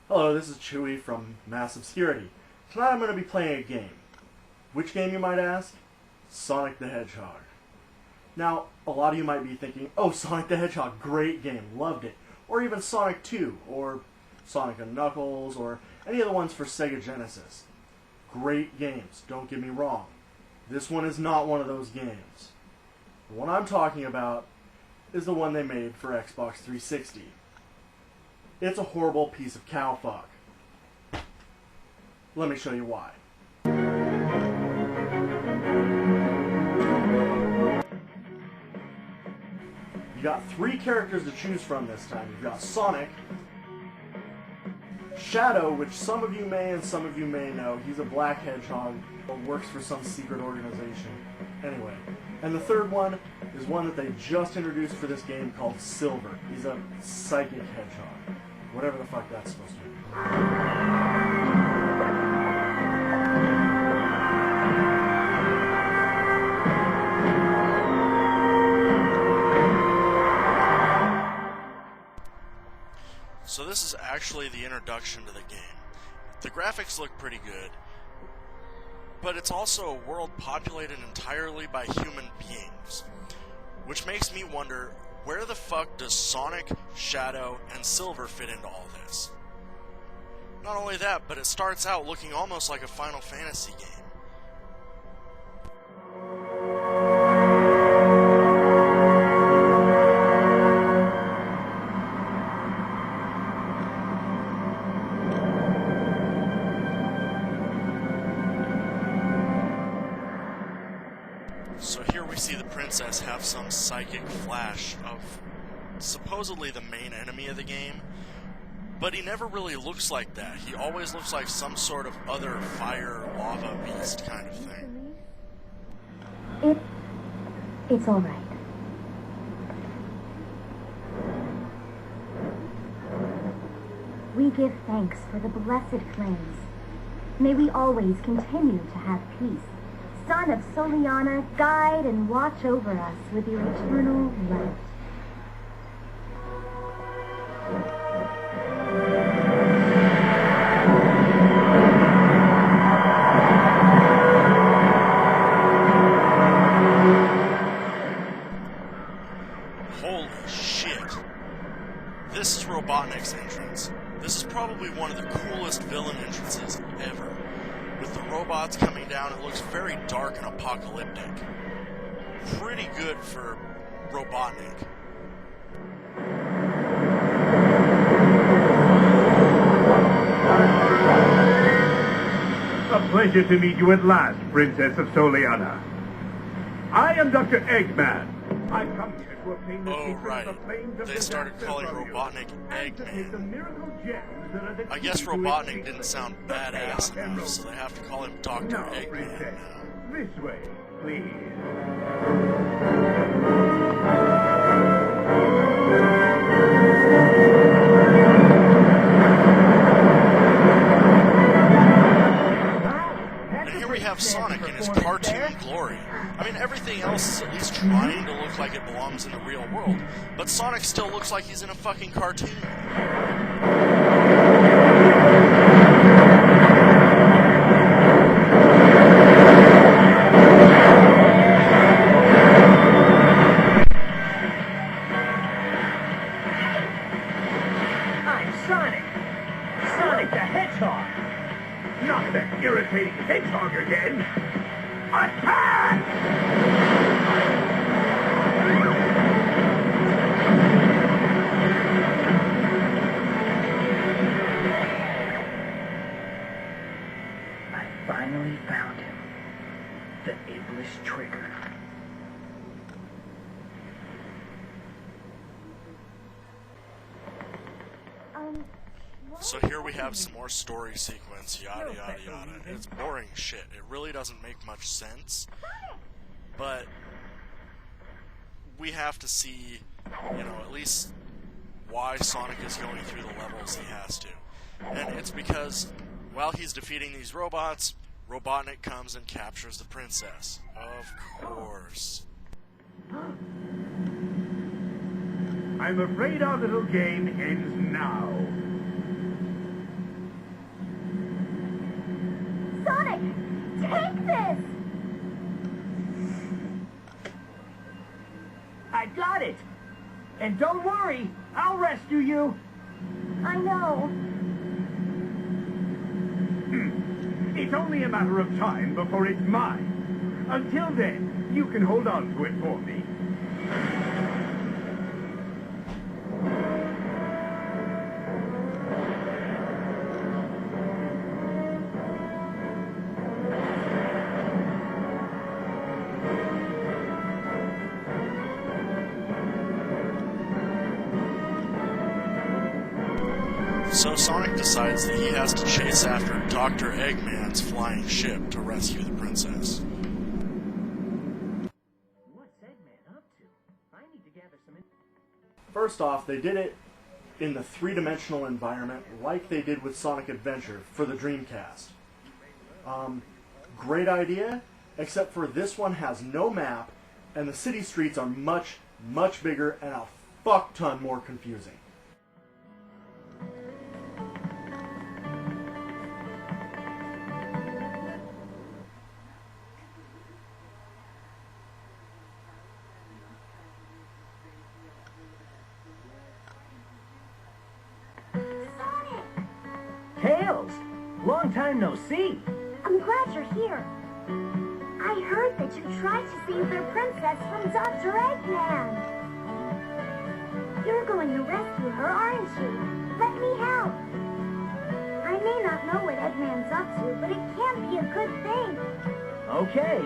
Hello, this is Chewie from Obscurity. Tonight I'm going to be playing a game. Which game, you might ask? Sonic the Hedgehog. Now, a lot of you might be thinking, oh, Sonic the Hedgehog, great game, loved it. Or even Sonic 2, or Sonic and Knuckles, or any of the ones for Sega Genesis. Great games, don't get me wrong. This one is not one of those games. The one I'm talking about is the one they made for Xbox 360. It's a horrible piece of cow fuck. Let me show you why. You got three characters to choose from this time. You've got Sonic, Shadow, which some of you may and some of you may know. He's a black hedgehog or works for some secret organization. Anyway, and the third one is one that they just introduced for this game called Silver. He's a psychic hedgehog. Whatever the fuck that's supposed to be. So this is actually the introduction to the game. The graphics look pretty good, but it's also a world populated entirely by human beings, which makes me wonder, where the fuck does Sonic, Shadow, and Silver fit into all this? Not only that, but it starts out looking almost like a Final Fantasy game. So here we see the princess have some psychic flash of supposedly the main enemy of the game, but he never really looks like that. He always looks like some sort of other fire, lava beast kind of thing. It's all right. We give thanks for the blessed flames. May we always continue to have peace. Son of Soliana, guide and watch over us with your eternal light. Holy shit. This is Robotnik's entrance. This is probably one of the coolest villain entrances ever. With the robots coming down, it looks very dark and apocalyptic. Pretty good for Robotnik. A pleasure to meet you at last, Princess of Soliana. I am Dr. Eggman. I've come here to obtain the secret of the flames of They started calling Robotnik Eggman. I guess Robotnik didn't sound badass enough, so they have to call him Dr. Eggman now. This way, please. Sonic in his cartoon glory. I mean, everything else is at least trying to look like it belongs in the real world, but Sonic still looks like he's in a fucking cartoon. I'm Sonic! Sonic the Hedgehog! Not that irritating hedgehog again! Attack! I finally found him. The Iblis Trigger. So here we have some more story sequence, yada yada yada. It's boring shit. It really doesn't make much sense. But we have to see, at least why Sonic is going through the levels he has to. And it's because while he's defeating these robots, Robotnik comes and captures the princess. Of course. I'm afraid our little game ends now. And don't worry, I'll rescue you. I know. It's only a matter of time before it's mine. Until then, you can hold on to it for me. So Sonic decides that he has to chase after Dr. Eggman's flying ship to rescue the princess. What's Eggman up to? I need to gather some First off, they did it in the three-dimensional environment like they did with Sonic Adventure for the Dreamcast. Great idea, except for this one has no map, and the city streets are much, much bigger and a fuck ton more confusing. Tails! Long time no see. I'm glad you're here. I heard that you tried to save their princess from Dr. Eggman. You're going to rescue her, aren't you? Let me help. I may not know what Eggman's up to, but it can't be a good thing. Okay,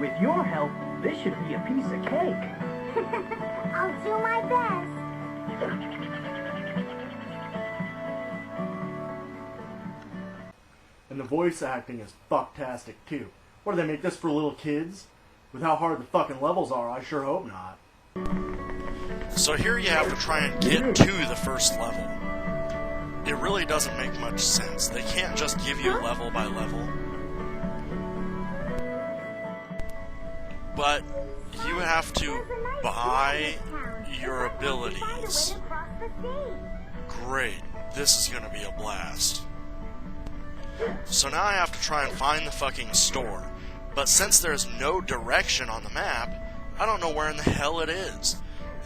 with your help, this should be a piece of cake. I'll do my best. And the voice acting is fucktastic too. What do they make this for little kids? With how hard the fucking levels are, I sure hope not. So here you have to try and get to the first level. It really doesn't make much sense. They can't just give you level by level. But you have to buy your abilities. Great. This is gonna be a blast. So now I have to try and find the fucking store. But since there's no direction on the map, I don't know where in the hell it is.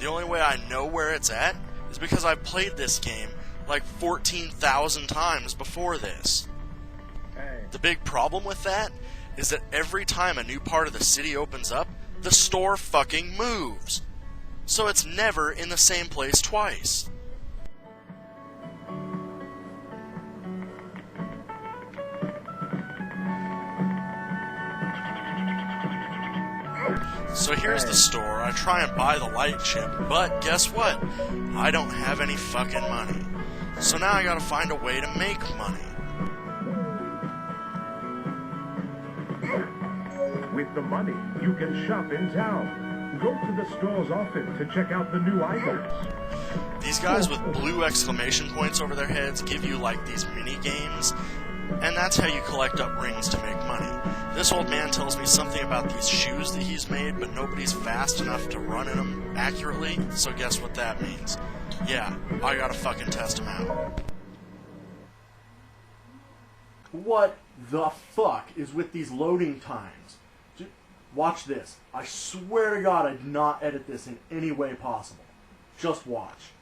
The only way I know where it's at is because I've played this game like 14,000 times before this. The big problem with that is that every time a new part of the city opens up, the store fucking moves. So it's never in the same place twice. So here's the store. I try and buy the light chip, but guess what? I don't have any fucking money. So now I gotta find a way to make money. With the money, you can shop in town. Go to the store's office to check out the new items. These guys with blue exclamation points over their heads give you like these mini games, and that's how you collect up rings to make money. This old man tells me something about these shoes that he's made, but nobody's fast enough to run in them accurately, so guess what that means? Yeah, I gotta fucking test them out. What the fuck is with these loading times? Watch this. I swear to God I did not edit this in any way possible. Just watch.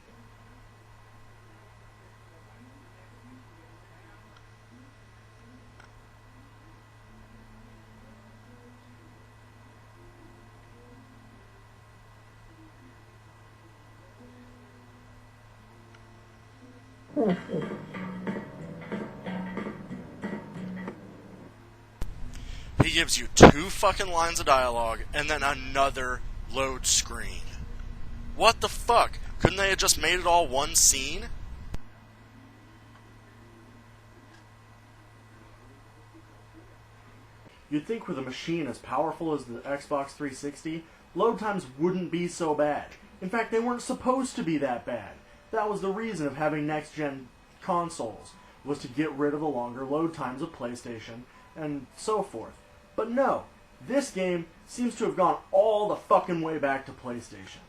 He gives you 2 fucking lines of dialogue and then another load screen. What the fuck? Couldn't they have just made it all one scene? You'd think with a machine as powerful as the Xbox 360, load times wouldn't be so bad. In fact, they weren't supposed to be that bad. That was the reason of having next-gen consoles, was to get rid of the longer load times of PlayStation and so forth. But no, this game seems to have gone all the fucking way back to PlayStation.